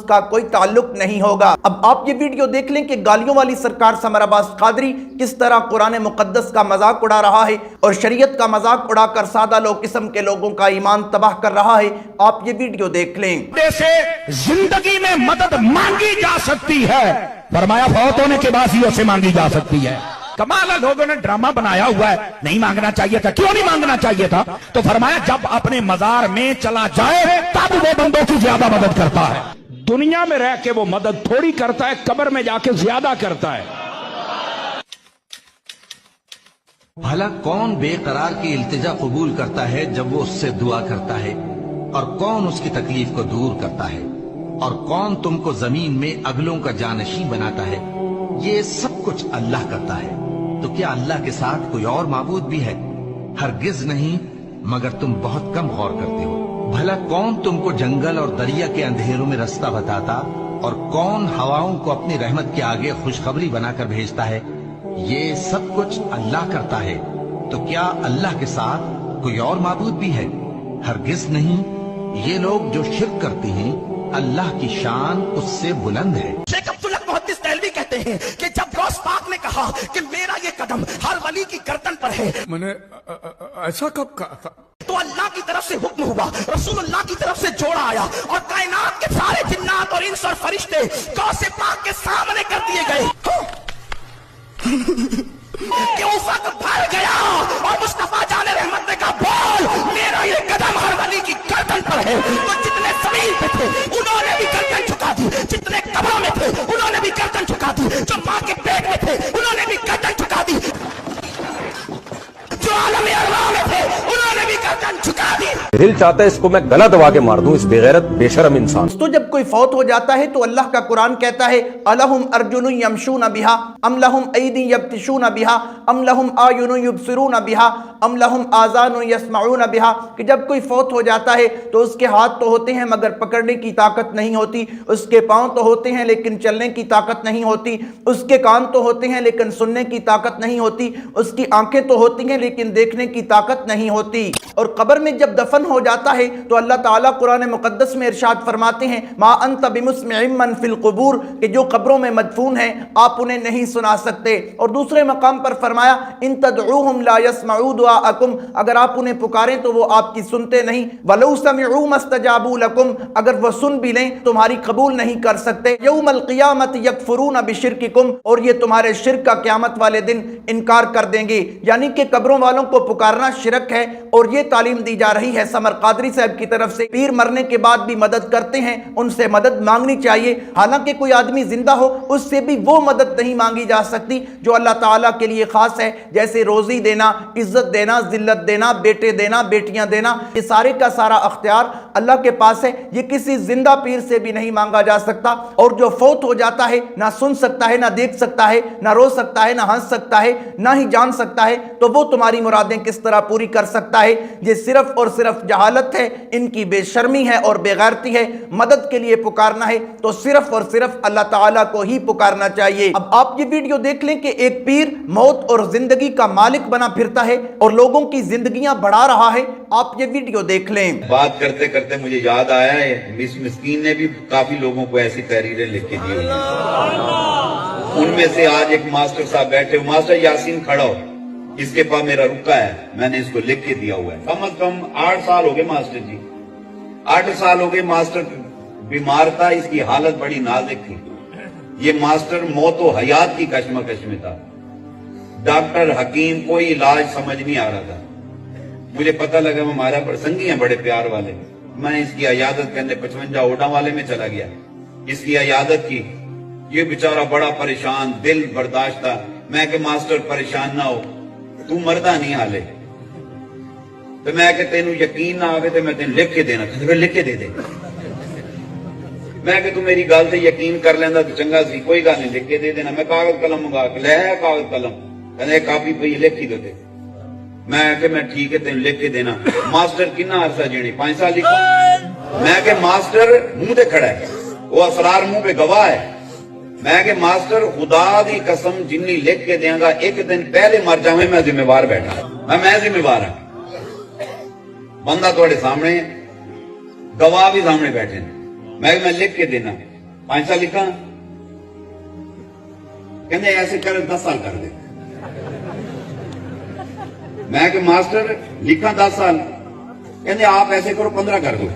उसका कोई ताल्लुक नहीं होगा। अब आप ये वीडियो देख लें कि गालियों वाली सरकार समर अब्बास कादरी किस तरह कुरान मुकद्दस का मजाक उड़ा रहा है और शरीयत का मजाक उड़ाकर सादा लोग किस्म के लोगों का ईमान तबाह कर रहा है। आप ये वीडियो देख लें। से जिंदगी में मदद मांगी जा सकती है, फरमाया फौत होने के बाद ही उसे मांगी जा सकती है। कमाल है, लोगों ने ड्रामा बनाया हुआ है, नहीं मांगना चाहिए था। क्यों नहीं मांगना चाहिए था? तो फरमाया जब अपने मजार में चला जाए तब वो बंदों की ज्यादा मदद करता है। दुनिया में रह के वो मदद थोड़ी करता है, कब्र में जाके ज्यादा करता है। भला कौन बेकरार की इल्तिजा कबूल करता है जब वो उससे दुआ करता है, और कौन उसकी तकलीफ को दूर करता है, और कौन तुमको जमीन में अगलों का जानशी बनाता है। ये सब कुछ अल्लाह करता है। तो क्या अल्लाह के साथ कोई और माबूद भी है? हरगिज नहीं, मगर तुम बहुत कम गौर करते हो। भला कौन तुमको जंगल और दरिया के अंधेरों में रास्ता बताता, और कौन हवाओं को अपनी रहमत के आगे खुशखबरी बनाकर भेजता है। ये सब कुछ अल्लाह करता है। तो क्या अल्लाह के साथ कोई और माबूद भी है? हरगिज नहीं। ये लोग जो शिर्क करते हैं, अल्लाह की शान उससे बुलंद है। शेख अब्दुल्ला मुहद्दिस देहलवी कहते हैं कि जब गौस पाक ने कहा कि मेरा ये कदम हर वली की गर्दन पर है, मैंने ऐसा कब कहा? तो अल्लाह की तरफ से हुक्म हुआ, रसूलुल्लाह की तरफ से जोड़ा आया, और कायनात के सारे जिन्नात और इंस और फरिश्ते गौस पाक के सामने कर दिए गए कि उस वक्त भर गया, और मुस्तफा जाने रहमत ने कहा बोल मेरा ये कदम हर वली की गर्दन पर है। तो जितने जमीन पे थे उन्होंने भी गर्दन झुका दी, जितने कब्रों में थे उन्होंने भी गर्दन झुका दी, जो माँ के पेट में थे उन्होंने भी गर्दन झुका दी, जो आलम अरवाह में थे उन्होंने भी गर्दन झुका दी। दिल चाहता है इसको मैं गला दबा के मार दूं, इस बेगैरत बेशरम इंसान। तो जब कोई फौत हो जाता है तो अल्लाह का कुरान कहता है अलहुम अर्जुलुन यमशून बिहा अम लहुम ऐदी यब्तिशून बिहा अम लहुम आयुन युबसिरून बिहा अम लहुम आज़ान यस्माऊन बिहा, कि जब कोई फौत हो जाता है तो उसके हाथ तो होते हैं मगर पकड़ने की ताकत नहीं होती, उसके पांव तो होते हैं लेकिन चलने की ताकत नहीं होती, उसके कान तो होते हैं लेकिन सुनने की ताकत नहीं होती, उसकी आंखें तो होती हैं लेकिन देखने की ताकत नहीं होती। और कब्र में जब दफन हो जाता है तो अल्लाह ताला कुरान मुकद्दस में इरशाद फरमाते हैं मा अंत बिमुस्मिइम मन फिल कुबूर, कि जो कब्रों में मदफून हैं आप उन्हें नहीं सुना सकते। और दूसरे मकाम पर फरमाया इन तदऊहुम ला यस्मऊ दुआअकुम, अगर आप उन्हें पुकारें तो वो आपकी सुनते नहीं, वलौ समिऊ मस्तजाबू लकुम, अगर वो सुन भी लें तुम्हारी कबूल नहीं कर सकते। यौमल क़ियामत यकफुरून बिशिरकिकुम, और ये तुम्हारे शिर्क का क़यामत वाले दिन इनकार कर देंगे। यानी कि कब्रों वालों को पुकारना शिरक है, और ये तालीम दी जा रही है समर कादरी साहब की तरफ से। पीर मरने के बाद भी मदद करते हैं, उनसे मदद मांगनी चाहिए। हालांकि कोई आदमी जिंदा हो उससे भी वो मदद नहीं मांगी जा सकती जो अल्लाह ताला के लिए खास है, जैसे रोजी देना, इज्जत देना, जिल्लत देना, बेटे देना, बेटियां देना। ये सारे का सारा अख्तियार अल्लाह के पास है, ये किसी जिंदा पीर से भी नहीं मांगा जा सकता। और जो फौत हो जाता है ना सुन सकता है, ना देख सकता है, ना रो सकता है, ना हंस सकता है, ना ही जान सकता है, तो वो तुम्हारी मुरादें किस तरह पूरी कर सकता है? ये सिर्फ और सिर्फ जहालत है, इनकी बेशर्मी है और बेगैरती है। मदद के लिए पुकारना है तो सिर्फ और सिर्फ अल्लाह ताला को ही पुकारना चाहिए। अब आप ये वीडियो देख लें कि एक पीर मौत और जिंदगी का मालिक बना फिरता है और लोगों की जिंदगियां बढ़ा रहा है। आप ये वीडियो देख लें। बात करते करते मुझे याद आया है मिस मिस्कीन ने भी काफी लोगों को ऐसी तहरीरें लिख के दी हुई हैं। उनमें से आज एक मास्टर साहब बैठे, मास्टर यासीन खड़ा हो, इसके पास मेरा रुका है, मैंने इसको लिख के दिया हुआ है। कम से कम 8 साल हो गए मास्टर जी, 8 साल हो गए मास्टर बीमार था, इसकी हालत बड़ी नाजुक थी। ये मास्टर मौत व हयात की कश्मकश में था। डॉक्टर हकीम कोई इलाज समझ नहीं आ रहा था। मुझे पता लगा वो हमारा प्रसंगी है बड़े प्यार वाले, मैं इसकी इयादत करने 55 ओडा वाले में चला गया, इसकी इयादत की। ये बेचारा बड़ा परेशान, दिल बर्दाश्त था। मैं कि मास्टर परेशान ना हो, तू मरदा नहीं हाले, तो मैं कि तेनू यकीन ना आवे तो मैं तेन लिख के देना, फिर लिख के दे दे। मैं कि तू मेरी गल से यकीन कर लेंदा तो चंगा सी, कोई गल नहीं, लिख के दे देना। मैं कागज कलम मंगा के ले आया, कागज कलम, कहने कापी पई लिख ही दे। मैं कि मैं ठीक है तेन लिख के देना। मास्टर कितना अरसा जीनी, 5 साल लिखा। मैं कि मास्टर मुंह ते खड़ा है, वो असरार मुंह पे गवाह है। मैं कि मास्टर खुदा दी कसम जिन्नी लिख के देंगा, एक दिन पहले मर जावे मैं जिम्मेवार बैठा, मैं जिम्मेवार हां। बंदा थोड़े सामने, गवाह भी सामने बैठे, मैं लिख के देना। 5 साल लिखा कहते ऐसे कर 10 साल कर दे। मैं कि मास्टर लिखा 10 साल कहते आप ऐसे करो 15 कर दो।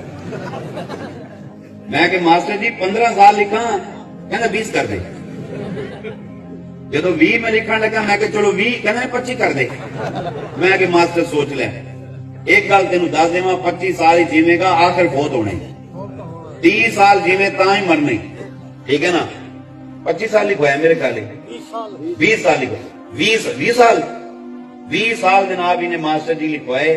मैं कि मास्टर जी 15 साल लिखा कहते 20 कर दे। जो 20 में लिखन लगा मैं कि चलो 20 कहते 25 कर दे। मैं कि मास्टर सोच ले एक गल तेन दस देव 25 साल ही जीवेगा आखिर फौत होने 30 साल जीवे ता ही मरने ठीक है ना। 25 साल लिखवाया मेरे ख्याल 20 साल लिखो 20 साल जनाब इन्हें मास्टर जी लिखवाए।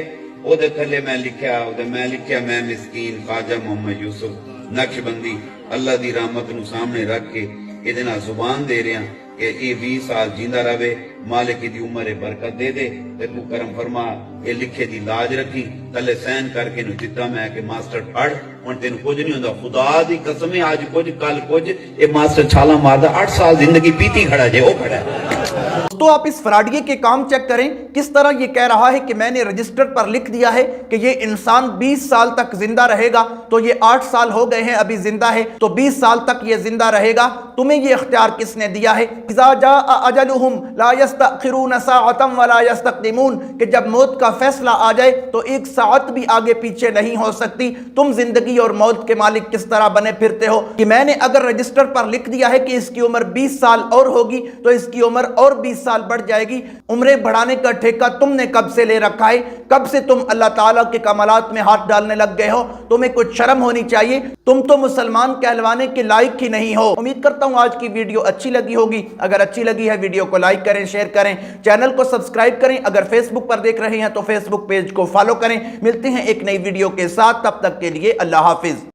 ओदे थले मैं लिखा मैं मिस्कीन ख्वाजा मोहम्मद यूसुफ नक्शबंदी अल्लाह दी रहमत नू सामने रख के इहदे नाल जुबान दे रहा कि ये 20 साल जींदा रहे मालिक दी उम्र बरकत दे दे ते तू करम फरमा ये लिखे दी लाज रखी थले सहन करके नु दिता। मैं कि मास्टर पढ़ हुण तेन कुछ नहीं होंदा खुदा दी कसम है आज कुछ कल कुछ ये मास्टर छाला मारदा 8 साल जिंदगी पीती खड़ा जे ओ खड़ा है। तो आप इस फ्रॉडिये के काम चेक करें किस तरह ये कह रहा है कि मैंने रजिस्टर पर लिख दिया है कि ये इंसान 20 साल तक जिंदा रहेगा तो ये 8 साल हो गए हैं अभी जिंदा है तो 20 साल तक ये जिंदा रहेगा। तुम्हें ये इख्तियार किसने दिया है? इज़ा जाअ अजलुहुम ला यस्तअखिरून साअतन वला यस्तक़दिमून कि जब मौत का फैसला आ जाए तो एक साअत भी आगे पीछे नहीं हो सकती। तुम जिंदगी और मौत के मालिक किस तरह बने फिरते हो कि मैंने अगर रजिस्टर पर लिख दिया है कि इसकी उम्र 20 साल और होगी तो इसकी उम्र और 20 साल बढ़ जाएगी। उम्रें बढ़ाने का ठेका तुमने कब से ले रखा है? कब से तुम अल्लाह ताला के कमालात में हाथ डालने लग गए हो? तुम्हें कुछ शर्म होनी चाहिए। तुम तो मुसलमान कहलवाने के लायक ही नहीं हो। उम्मीद करता हूं आज की वीडियो अच्छी लगी होगी। अगर अच्छी लगी है वीडियो को लाइक करें, शेयर करें, चैनल को सब्सक्राइब करें। अगर फेसबुक पर देख रहे हैं तो फेसबुक पेज को फॉलो करें। मिलते हैं एक नई वीडियो के साथ, तब तक के लिए अल्लाह हाफिज।